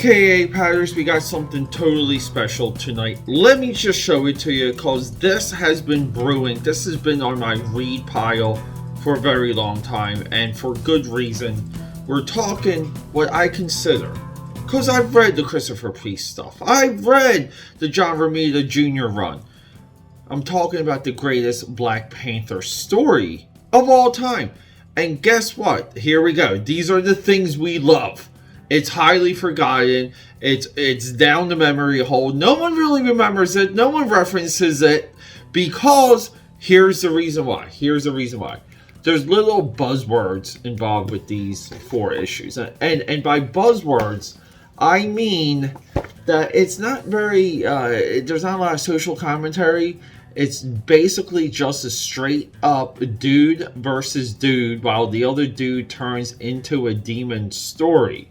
AKAPADers, we got something totally special tonight. Let me just show it to you because this has been brewing. This has been on my read pile for a very long time and for good reason. We're talking what I consider, because I've read the Christopher Priest stuff. I've read the John Romita Jr. run. I'm talking about the greatest Black Panther story of all time. And guess what? Here we go. These are the things we love. It's highly forgotten. It's down the memory hole. No one really remembers it. No one references it because here's the reason why. There's little buzzwords involved with these 4 issues. And by buzzwords, I mean that it's not very, there's not a lot of social commentary. It's basically just a straight up dude versus dude while the other dude turns into a demon story.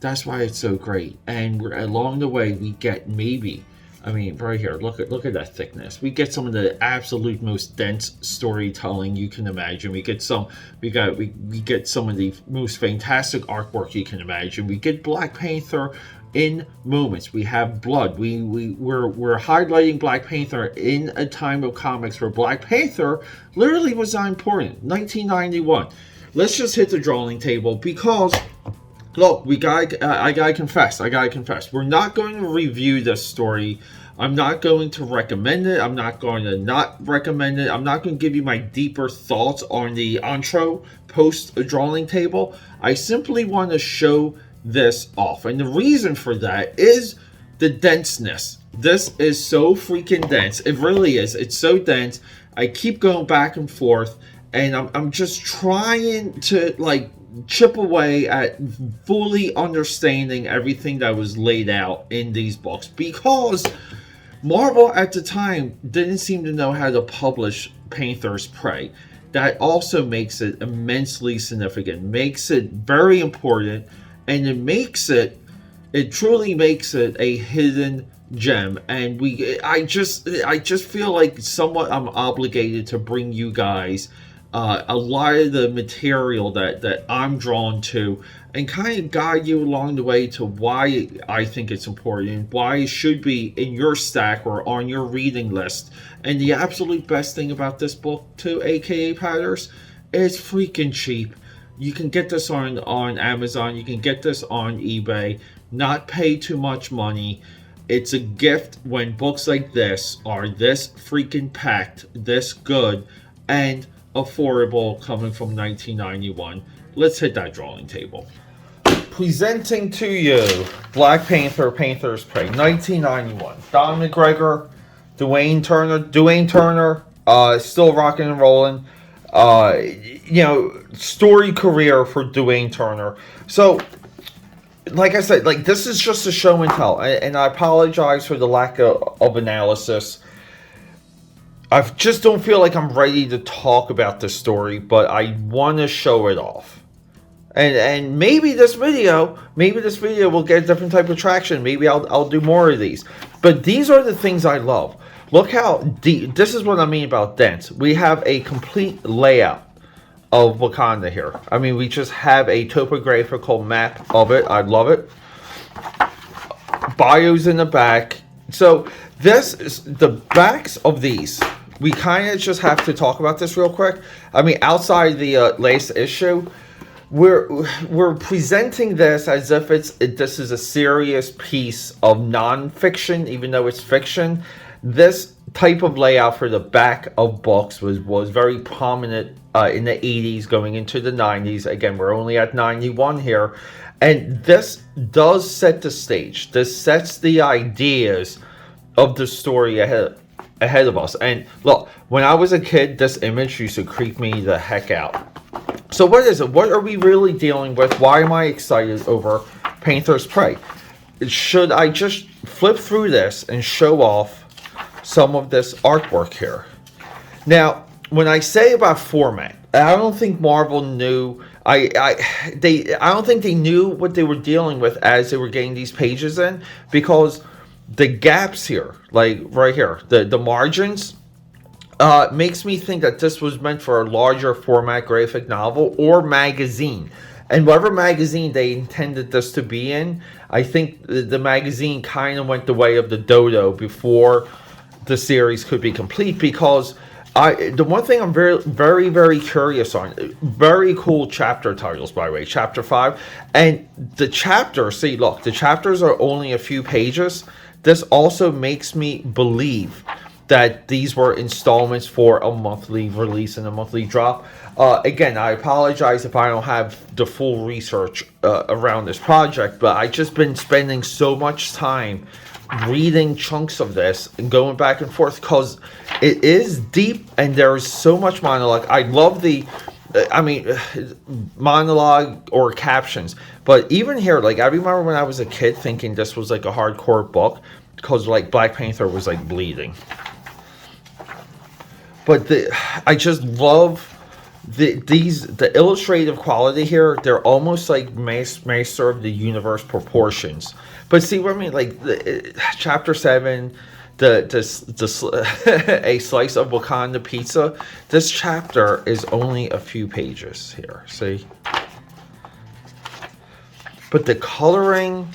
That's why it's so great. And we're along the way we get right here, look at that thickness. We get some of the absolute most dense storytelling you can imagine. We get some of the most fantastic artwork you can imagine. We get Black Panther in moments. We have blood. We're highlighting Black Panther in a time of comics where Black Panther literally was not important. 1991. Let's just hit the drawing table because look, I gotta confess. We're not going to review this story. I'm not going to recommend it. I'm not going to not recommend it. I'm not going to give you my deeper thoughts on the intro post drawing table. I simply want to show this off. And the reason for that is the denseness. This is so freaking dense. It really is. It's so dense. I keep going back and forth. And I'm just trying to chip away at fully understanding everything that was laid out in these books, because Marvel at the time didn't seem to know how to publish Panthers Prey. That also makes it immensely significant, makes it very important, and it truly makes it a hidden gem. And I just feel like somewhat I'm obligated to bring you guys a lot of the material that I'm drawn to and kind of guide you along the way to why I think it's important, why it should be in your stack or on your reading list. And the absolute best thing about this book too, AKAPADers, it's freaking cheap. You can get this on Amazon, you can get this on eBay, not pay too much money. It's a gift when books like this are this freaking packed, this good, and affordable, coming from 1991. Let's hit that drawing table. Presenting to you Black Panther Panthers Prey, 1991. Don McGregor, Dwayne Turner, still rocking and rolling. Story career for Dwayne Turner. So, like I said, this is just a show and tell, and I apologize for the lack of analysis. I just don't feel like I'm ready to talk about this story, but I want to show it off. And maybe this video will get a different type of traction. Maybe I'll do more of these. But these are the things I love. Look how deep. This is what I mean about dense. We have a complete layout of Wakanda here. I mean, we just have a topographical map of it. I love it. Bios in the back. So this is the backs of these. We kind of just have to talk about this real quick. I mean, outside the latest issue, we're presenting this as if this is a serious piece of non-fiction, even though it's fiction. This type of layout for the back of books was very prominent in the 80s going into the 90s. Again, we're only at 91 here. And this does set the stage. This sets the ideas of the story ahead of us. And look, when I was a kid, this image used to creep me the heck out. So what is it? What are we really dealing with? Why am I excited over Panthers Prey? Should I just flip through this and show off some of this artwork here? Now, when I say about format, I don't think Marvel knew. I don't think they knew what they were dealing with as they were getting these pages in, because the gaps here, like right here, the margins, makes me think that this was meant for a larger format graphic novel or magazine. And whatever magazine they intended this to be in, I think the magazine kind of went the way of the dodo before the series could be complete, because the one thing I'm very, very, very curious on, very cool chapter titles, by the way, chapter 5, and the chapter, see, look, the chapters are only a few pages. This also makes me believe that these were installments for a monthly release and a monthly drop. Again, I apologize if I don't have the full research around this project, but I've just been spending so much time reading chunks of this and going back and forth, because it is deep and there's so much monologue. I love the monologue or captions, but even here, like, I remember when I was a kid thinking this was like a hardcore book, because like Black Panther was like bleeding. But I just love the illustrative quality here. They're almost like master of the universe proportions. But see what I mean? Like chapter 7, a slice of Wakanda pizza. This chapter is only a few pages here. See, but the coloring,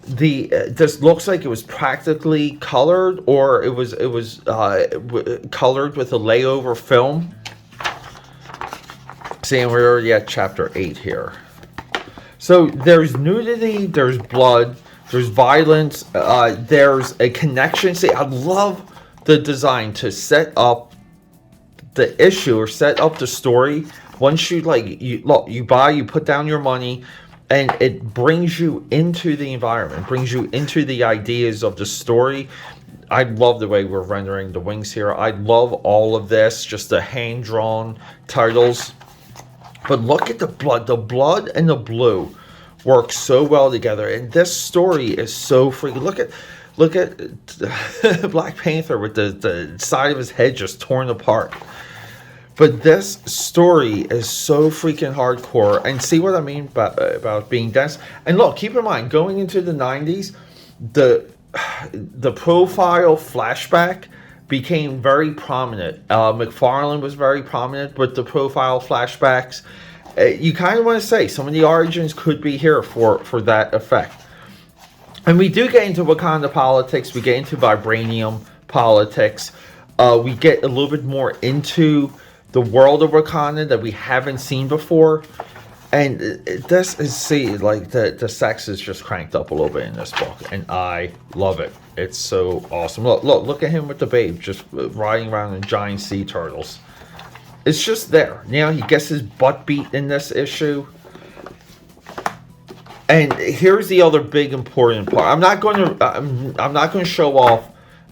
this looks like it was practically colored, or it was colored with a layover film. See, and we're already at chapter 8 here. So there's nudity, there's blood, there's violence, there's a connection. See, I love the design to set up the issue or set up the story. Once you you buy, you put down your money, and it brings you into the environment, brings you into the ideas of the story. I love the way we're rendering the wings here. I love all of this, just the hand-drawn titles. But look at the blood and the blue work so well together, and this story is so freaking. Look at Black Panther with the side of his head just torn apart. But this story is so freaking hardcore, and see what I mean about being dense. And look, keep in mind, going into the 90s, the profile flashback became very prominent. McFarlane was very prominent with the profile flashbacks. You kind of want to say some of the origins could be here for that effect. And we do get into Wakanda politics. We get into vibranium politics. We get a little bit more into the world of Wakanda that we haven't seen before. And this is, see, like the sex is just cranked up a little bit in this book, and I love it. It's so awesome. Look at him with the babe, just riding around in giant sea turtles. It's just there. Now he gets his butt beat in this issue. And here's the other big important part. I'm not going to show off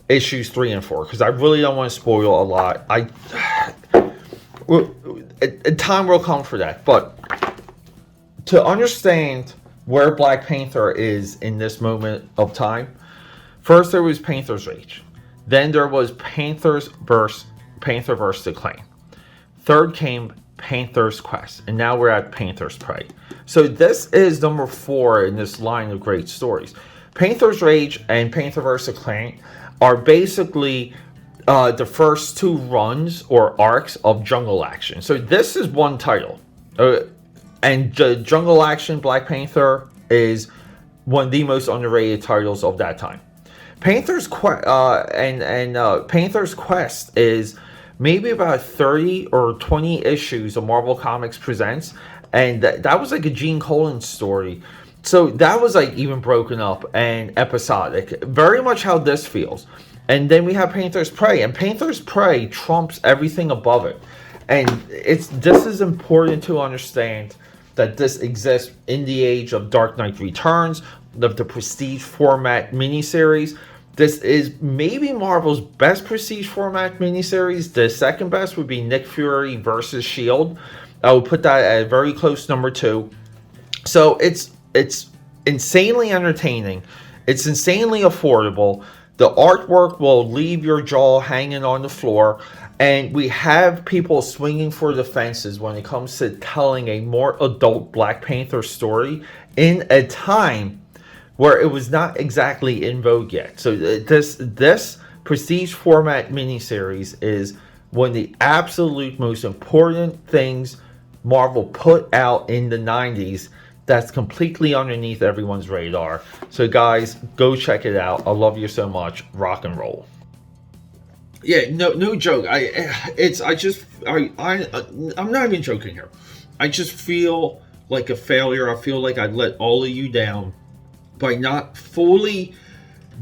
issues 3 and 4 because I really don't want to spoil a lot. Time will come for that, but to understand where Black Panther is in this moment of time, first there was Panther's Rage. Then there was Panther versus the Clan. Third came Panther's Quest. And now we're at Panther's Prey. So this is number 4 in this line of great stories. Panther's Rage and Panther vs. the Clan are basically the first 2 runs or arcs of Jungle Action. So this is one title. And Jungle Action Black Panther is one of the most underrated titles of that time. Panther's Quest is maybe about 30 or 20 issues of Marvel Comics Presents, and that was like a Gene Colan story. So that was like even broken up and episodic, very much how this feels. And then we have Panther's Prey, and Panther's Prey trumps everything above it. And this is important to understand that this exists in the age of Dark Knight Returns, of the Prestige format miniseries. This is maybe Marvel's best Prestige format miniseries. The second best would be Nick Fury versus S.H.I.E.L.D. I would put that at a very close number 2. So it's insanely entertaining. It's insanely affordable. The artwork will leave your jaw hanging on the floor. And we have people swinging for the fences when it comes to telling a more adult Black Panther story in a time where it was not exactly in vogue yet. So this Prestige format miniseries is one of the absolute most important things Marvel put out in the 90s that's completely underneath everyone's radar. So guys, go check it out. I love you so much. Rock and roll. Yeah, no joke. I'm not even joking here. I just feel like a failure. I feel like I let all of you down by not fully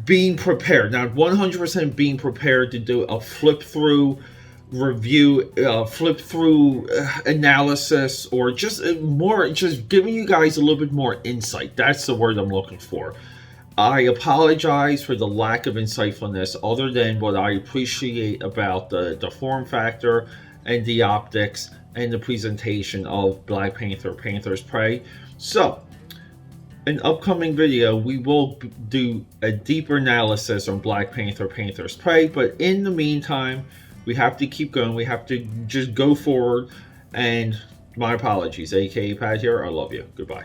being prepared, not 100% being prepared to do a flip through review, flip through analysis, or just just giving you guys a little bit more insight. That's the word I'm looking for. I apologize for the lack of insightfulness, other than what I appreciate about the form factor and the optics and the presentation of Black Panther Panthers Prey. So, in upcoming video, we will do a deeper analysis on Black Panther Panthers Prey, but in the meantime, we have to keep going. We have to just go forward, and my apologies. AKAPAD here. I love you. Goodbye.